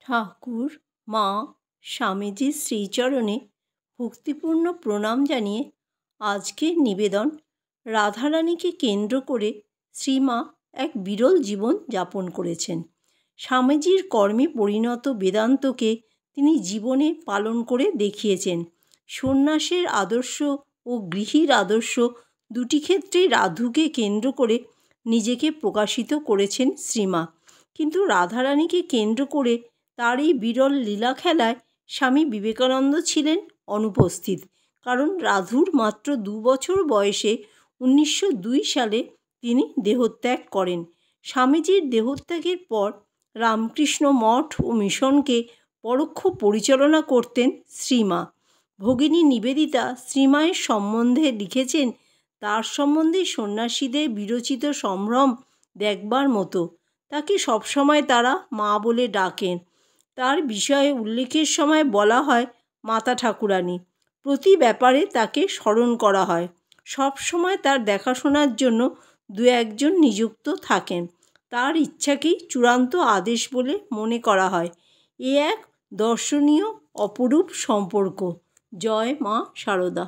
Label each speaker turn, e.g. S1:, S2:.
S1: ঠাকুর মা স্বামীজির শ্রীচরণে ভক্তিপূর্ণ প্রণাম জানিয়ে আজকের নিবেদন রাধারানীকে কেন্দ্র করে শ্রীমা এক বিরল জীবন যাপন করেছেন। স্বামীজির কর্মে পরিণত বেদান্তকে তিনি জীবনে পালন করে দেখিয়েছেন। সন্ন্যাসের আদর্শ ও গৃহীর আদর্শ দুটি ক্ষেত্রেই রাধুকে কেন্দ্র করে নিজেকে প্রকাশিত করেছেন শ্রীমা। কিন্তু রাধারানীকে কেন্দ্র করে তার এই বিরল লীলা খেলায় স্বামী বিবেকানন্দ ছিলেন অনুপস্থিত, কারণ রাধুর মাত্র 2 বছর বয়সে 1902 সালে তিনি দেহত্যাগ করেন। স্বামীজির দেহত্যাগের পর রামকৃষ্ণ মঠ ও মিশনকে পরোক্ষ পরিচালনা করতেন শ্রীমা। ভগিনী নিবেদিতা শ্রীমায়ের সম্বন্ধে লিখেছেন, তার সম্বন্ধে সন্ন্যাসীদের বিরচিত সম্ভ্রম দেখবার মতো। তাকে সবসময় তারা মা বলে ডাকেন। তার বিষয়ে উল্লেখের সময় বলা হয় মাতা ঠাকুরানী। প্রতি ব্যাপারে তাকে স্মরণ করা হয়। সব সময় তার দেখাশোনার জন্য 2-1 জন নিযুক্ত থাকেন। তার ইচ্ছাকেই চূড়ান্ত আদেশ বলে মনে করা হয়। এ এক দর্শনীয় অপরূপ সম্পর্ক। জয় মা শারদা।